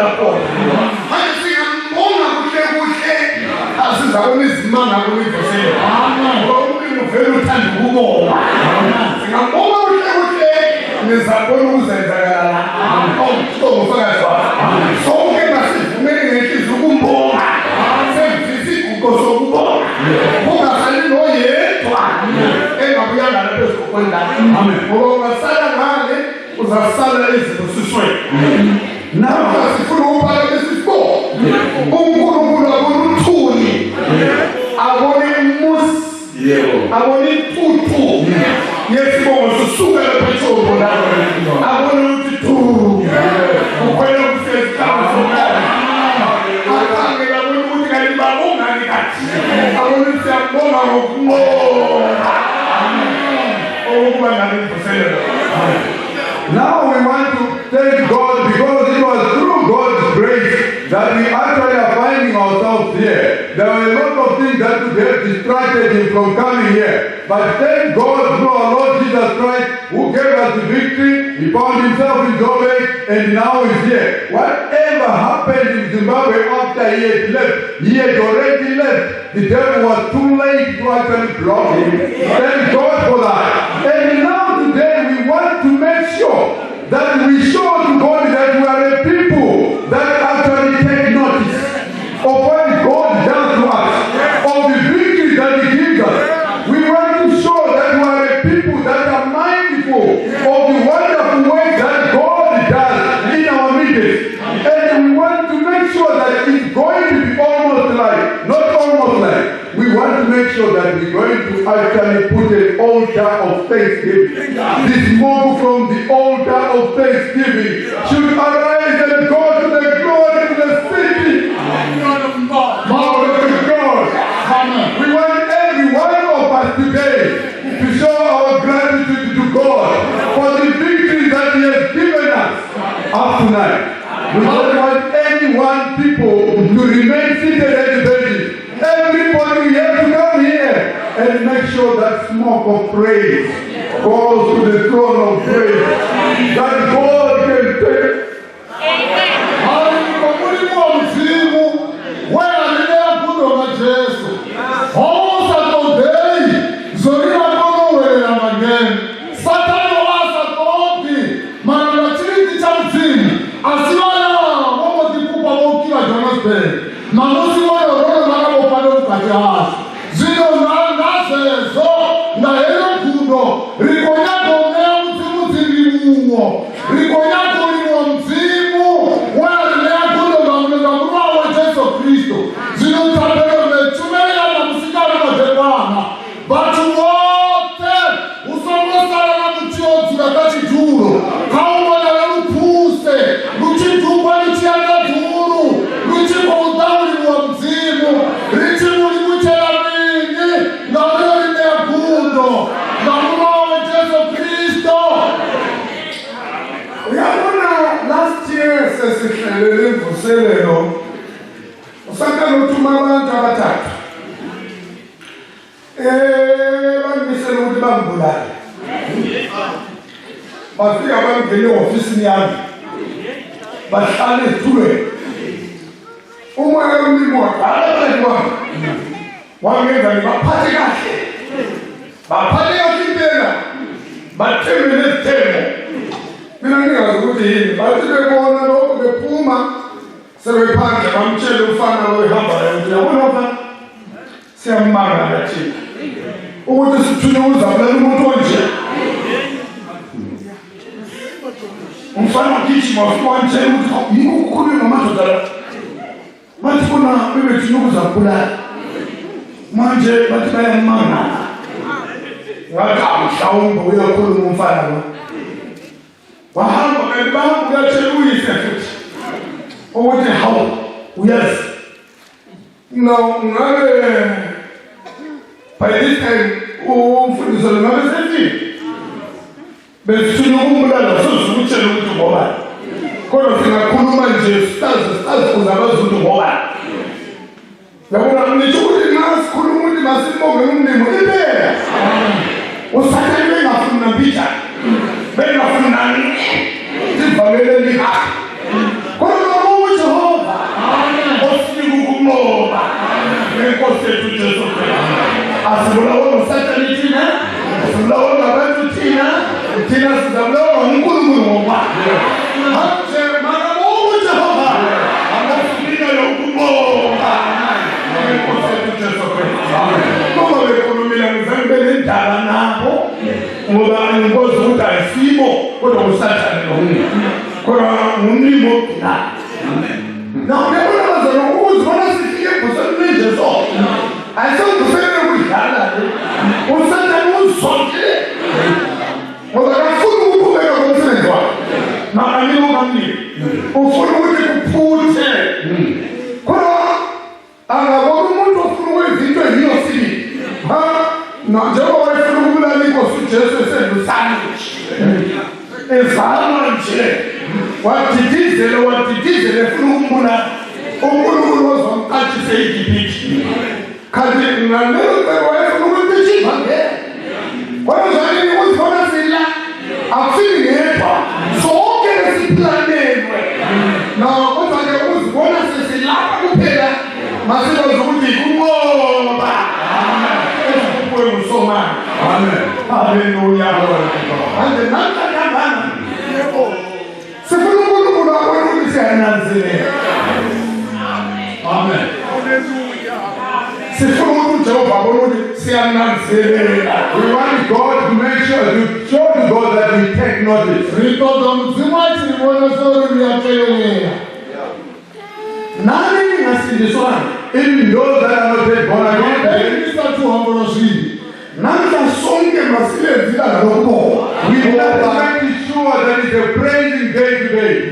uvela khona. Manje singambonga kuhle asizabona izimanga kulivusela. Ngoba umuntu uvela uthanda ukubonga. Singambonga kuhle nizabona ukuzenzakala la. Ngofakazi wami. Sonke masivumele ngenhliziyo ukumbonga. Senzisa igugu sokubonga. Kungasali noyedwa. Engabuyanga lapho esikhona. Amen. Ngoba ungasala ngale uzasala ezibusisweni. Nawe sifuna ukuphakamisa isibongo. uNkulunkulu abone abone umusi, abone imputhu yesibongo sisuka lapha eTshombo la, abone ukuthi tu ukhwela kusezikhawu zokala, akhangela abone ukuthi kanti babongani kathi, abone ukuthi siyabonga ngokunqoba okuba ngalivusela. Now we want to thank God because it was through God's grace that we actually are finding ourselves here. There were a lot of things that could have distracted him from coming here. But thank God through our Lord Jesus Christ who gave us the victory. He found himself in Joburg and now is here. Whatever happened in Zimbabwe after he had left, he had already left. The devil was too late to actually block him. Thank God for that. And now today we want to make sure that we show to God that we are a people that actually take notice of what God does to us, of the victory that He gives us. We want to show that we are a people that are mindful of the wonderful ways that God does in our midst. And we want to make sure that it's going to be almost like, not almost like, we want to make sure that we're going to actually put an altar of thanksgiving. This move from the altar of thanksgiving should arise and go to the glory to the city. Glory to God. We want every one of us today to show our gratitude to God for the victory that He has given us up tonight. We don't want any one people to remain seated at the benches. Everybody, we have to come here and make sure that smoke of praise goes to the throne of praise. That God can take. Bafika bangene ofisini yami bahlale esitulweni umoya womlimo waqala wangenza ngibaphathe kahle baphathe kahle impela bathembe nezithembo mina ngingazi ukuthi yini bathi bebona lokho bephuma sebephandle bamtshela umfana ohambayo ukuthi yabona mfana siyambanga thina ukuthi sithunywe uzabulala umuntu onje umfana wakishima wafika ukuthi yiko ukukhuluma ngamadoda la bathi bona bebethina ukuzabulala manje bathi bayamanga ngathi mhlawumbe uyakhuluma umfana lo wahamba kanti bahamba uyatshela uyise futhi ukuthi hawu uyazi ngabe by this time umfundisi lo ngabe sefile besifuna ukumbulala sozukutshela ukuthi ngobani kodwa singakhuluma nje stazi uzabazi ukuthi ngobani yabona ngisho ukuthi ngasikhuluma ukuthi masibonge umlimo impela usathane bengafuna mpitha bengafuna sivamele lika kodwa ukuthi We want God to make sure, to show to God that we take notice. Even those that are not yet born again, we want to make sure that it's a praising day today.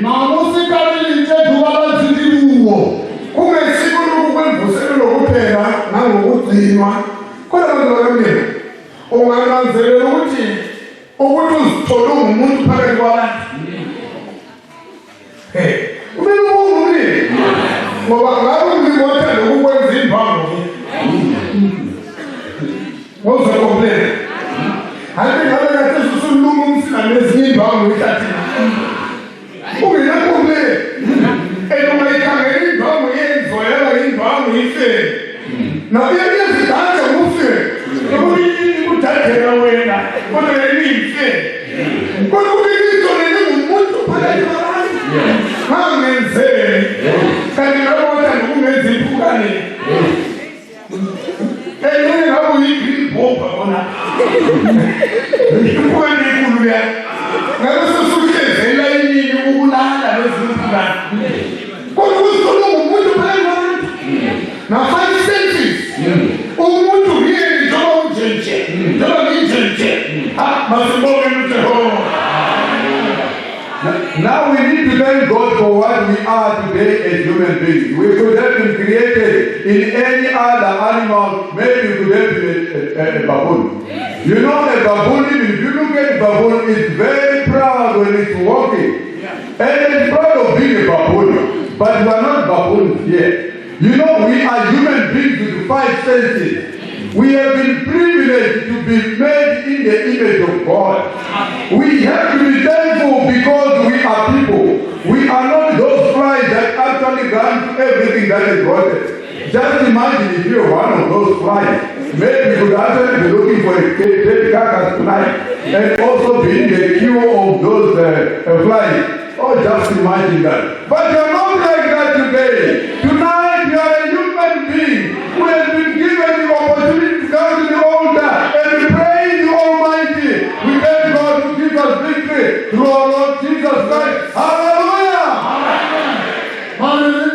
Now we need to thank God for what we are today as human beings. We could have been created in any other animal. Maybe we could have been a baboon. You know, a baboon, if you look at a baboon, it's very proud when it's walking. And it's proud of being a baboon. But we are not baboons yet. You know, we are human beings with 5 senses. We have been privileged to be made in the image of God. We have to be thankful because we are people. We are not those flies that actually grant everything that is wanted. Just imagine if you're one of those flies. Maybe you could actually be looking for a dead carcass tonight and also be in the queue of those flies. Oh, just imagine that. But you're not like that today. Tonight you are a human being who has been given the opportunity to come to the altar and praise the Almighty. We thank God to give us victory through our Lord Jesus Christ. Hallelujah! Hallelujah!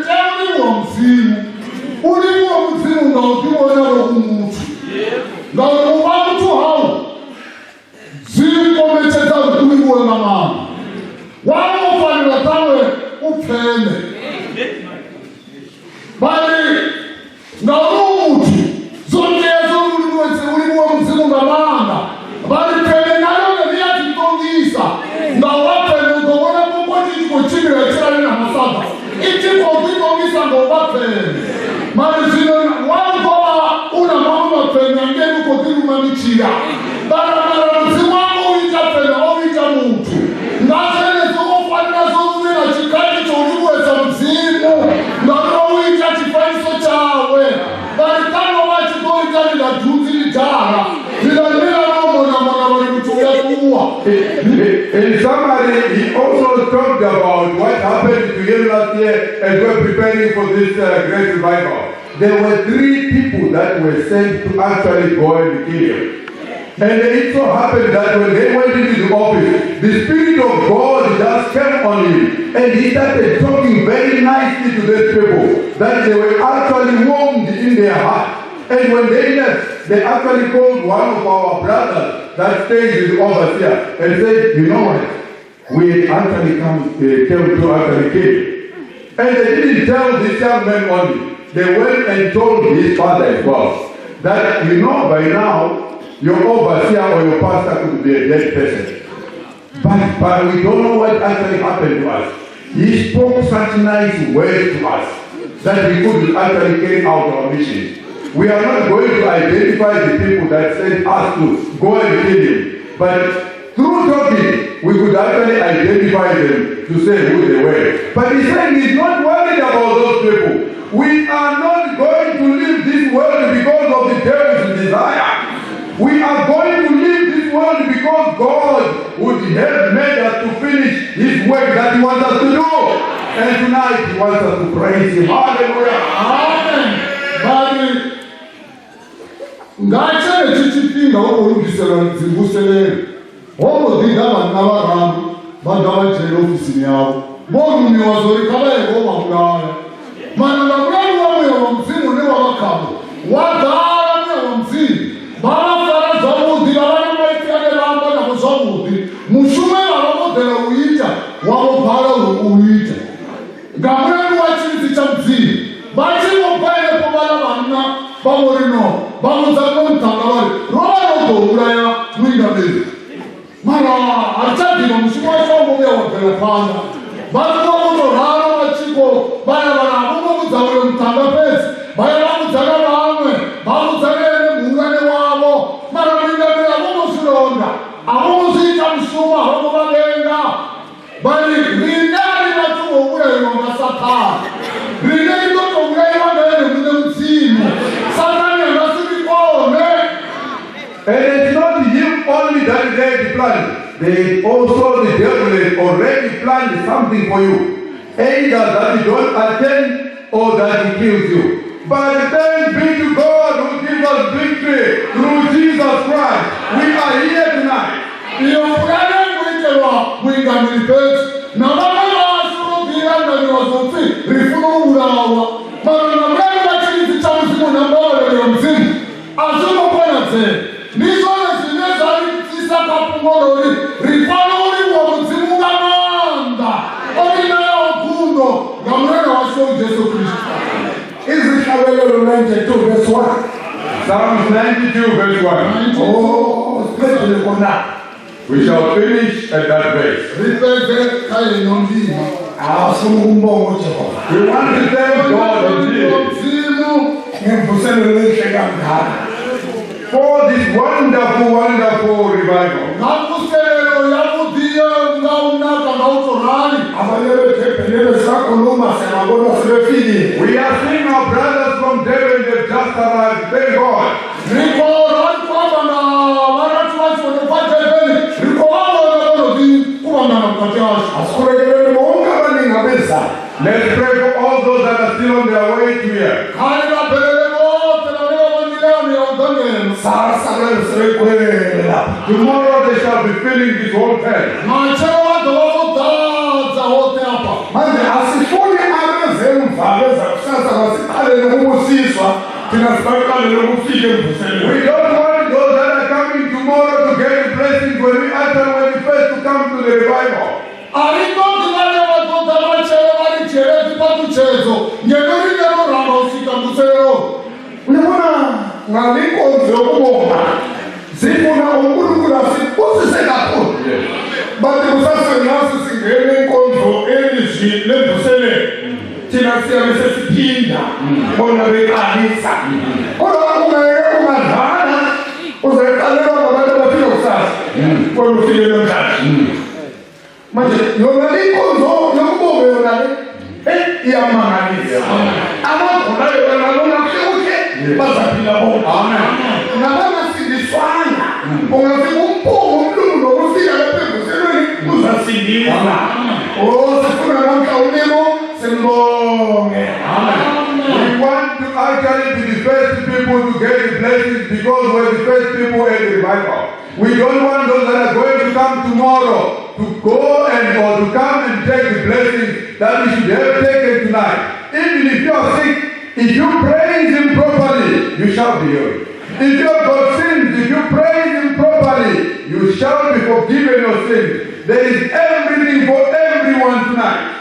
In summary, he also talked about what happened to him last year as we were preparing for this great revival. There were 3 people that were sent to actually go and kill him. And it so happened that when they went into the office, the Spirit of God just came on him. And he started talking very nicely to these people that they were actually warmed in their heart. And when they left, they actually called one of our brothers that stays with the overseer and said, you know what? We actually came to actually kill. And they didn't tell this young man only. They went and told his father as well that, you know, by now, your overseer or your pastor could be a dead person. But we don't know what actually happened to us. He spoke such nice words to us that we could actually carry out our mission. We are not going to identify the people that sent us to go and kill him. But through talking, we could actually identify them to say who they were. But he's saying he's not worried about those people. We are not going to leave this world because of the devil's desire. We are going to leave this world because God would have made us to finish his work that he wants us to do. And tonight he wants us to praise him. Hallelujah. Amen. Ngachele chichipinga ukulungisela nzivuselele. Omodinga bantu abajele ofisini yabo. Bomuni wazori kabaye ngomabulala. Mana ngabulala wamwe wamzimu ne wabakabo. Wadala ne wamzimu. Bafara zamudi abana bayitiyane bamba na zamudi. Mushumela bamodela uyita wabophala uyita. Ngabulala wachini chamzimu. Bathi ngopele pobala banna bamorino. Vamos a contar Rola Muida mesmo. Mara, achati não se pode só mover o telefone. Mas vamos orar o chico, vai lá, vamos usar o tanga vai lá usar a mão, vamos usar ele mungane wabo. Mara minga vamos suronga. Vamos ir a suma, vamos valenga. Vai rinari na tua ura no masata. Rinari no tua ura no mzimo. And it's not him only that they had planned. They also, the devil had already planned something for you. Either that you don't attend or that he kills you. But thanks be to God who gives us victory through Jesus Christ. We are here tonight. Psalms 92 verse 1. Oh, we shall finish at that verse. We want to thank God for this wonderful, wonderful revival. We are seeing our brothers from Devon, they've just arrived. Thank God. Let's pray for all those that are still on their way to here. Tomorrow they shall be filling this whole tent. We don't want those that are coming tomorrow to get the blessings when we first to come to the revival. We want to actually be the first people to get the blessings because we're the first people at the revival. We don't want those that are going to come tomorrow to go and or to come and take the blessings that we should have taken tonight. Even if you are sick, if you praise Him properly, you shall be healed. If you have got sins, if you praise Him properly, you shall be forgiven your sins. There is everything for everyone tonight.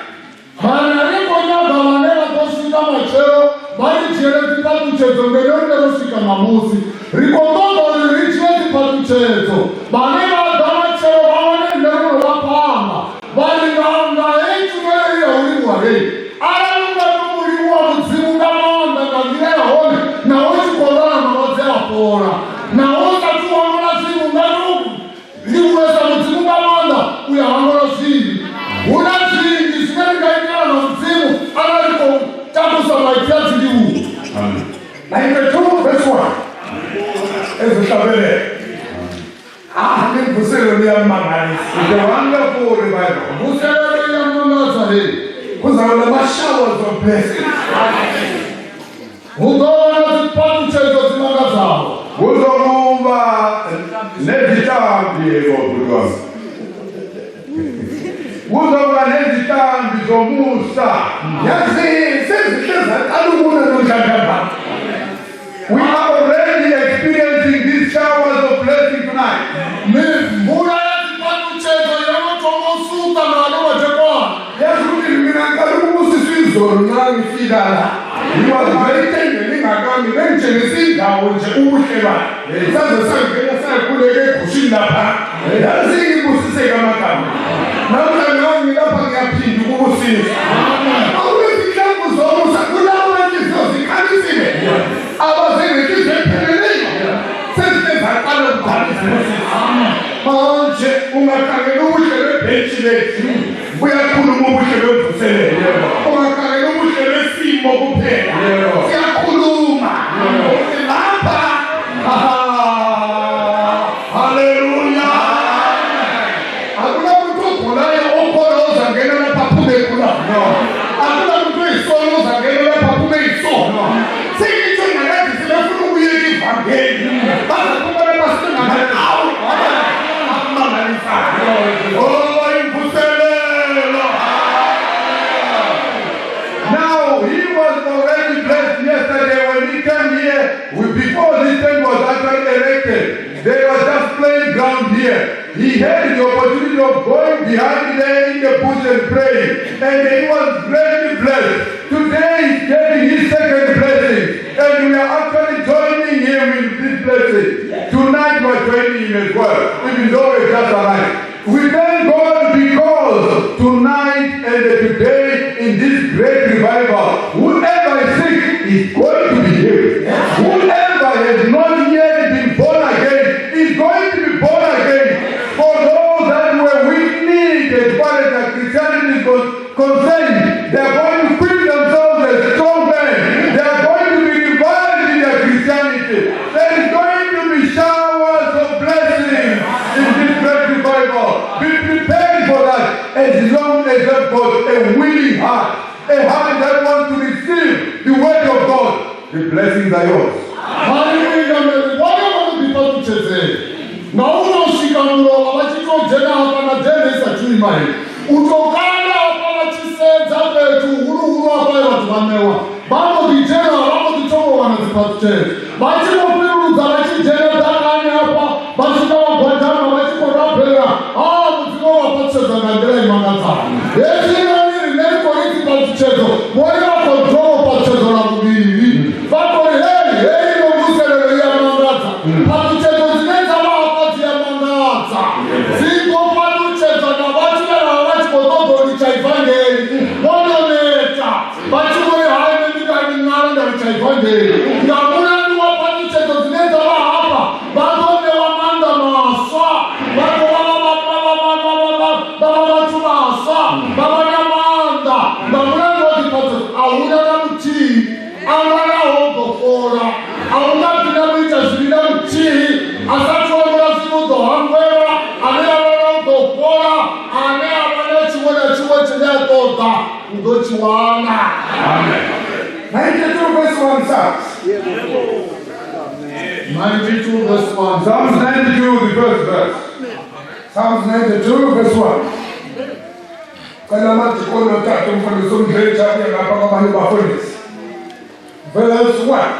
It's a wonderful revival. Showers of blessings. We are already experiencing these showers of blessing tonight. He was waiting and he had gone eventually down with the Usheva. He said the son could get Kushinapa. He has seen him to say Gamakam. Now I'm going to up and get him to see. How will he come with almost a good hour and he can't see me? I was in a different penalty. Since they had other parties. Manche, Umakano, we are Kulumu to say. They were just playing ground here. He had the opportunity of going behind there in the bush and praying. And he was greatly blessed. Today he's getting his second blessing. And we are actually joining him in this blessing. Tonight we are joining him as well. Even though we just arrived. We thank God because tonight and today in this great revival, whoever is sick is going to be healed. Whoever has not yet been born again is going to be born again. For those that were weak-kneed as far as their Christianity is concerned, they are going to quit themselves as strong men. They are going to be revived in their Christianity. There is going to be showers of blessings in this great revival. Be prepared for that as long as you've got a willing heart. A heart that wants to receive the word of God. The blessings are yours. Hallelujah. Whatever the people to say. Now, no, she can go. I want you to get out and then a tree mine. Utokana apalachi said that to Uru Apaya Manewa. Babo the general, Babo the Tomo one of the pastors. Bachino Peru, Zalachi General Dana, Bachino Guadana, Bachino Rapera. Ah, the Tomo pastors and Andrea Manata. Yes, you know, in any political pastors. Whatever control pastors are being. Babo, hey, no Muslim, Yamangata. Pastors. I uzochiwana. Amen. 92 verse 1 Psalms. 92 verse 1. Psalms 92, the first verse. Psalms 92 verse 1. Verse 1.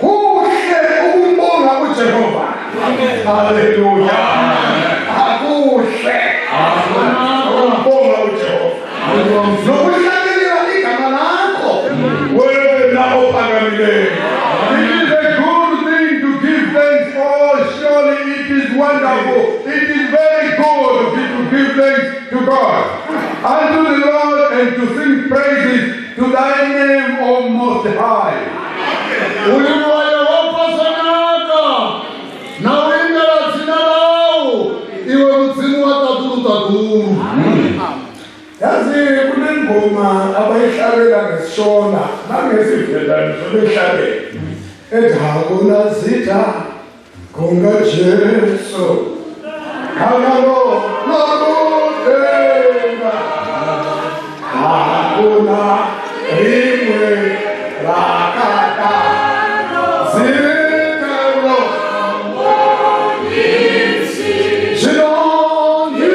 Kuhle ukumbonga uJehova. Hallelujah. Kuhle ukumbonga uJehova. Nokuhlabelela igama lakho. Wena ophakamileyo. It is a good thing to give thanks. Oh, surely it is wonderful. It is very good to give thanks to God, unto the Lord, and to sing praises to thy name, O Most High. Ulimi wa Yehova sanaka. Na uimbela jina lao. Iwe mzimu wa taturu. Yazi kunengoma abayihlabelela ngesishona nangesivela sobehlabelela. Edakuna zitha konga Jesu. Kalalo nokudenga. Hakuna rimwe rakata. Zitelo. Shilongi.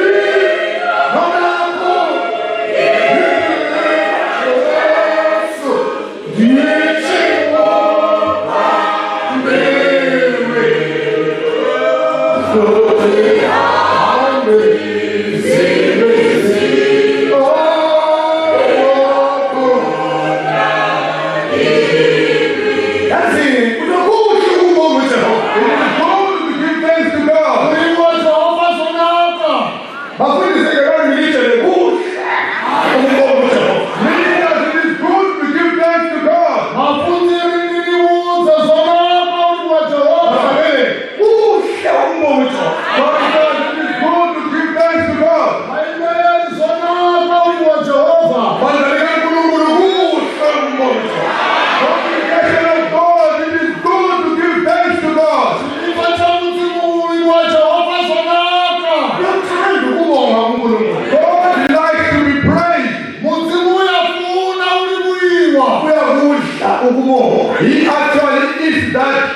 Nonako. Yesu. Dichiwo. He actually is that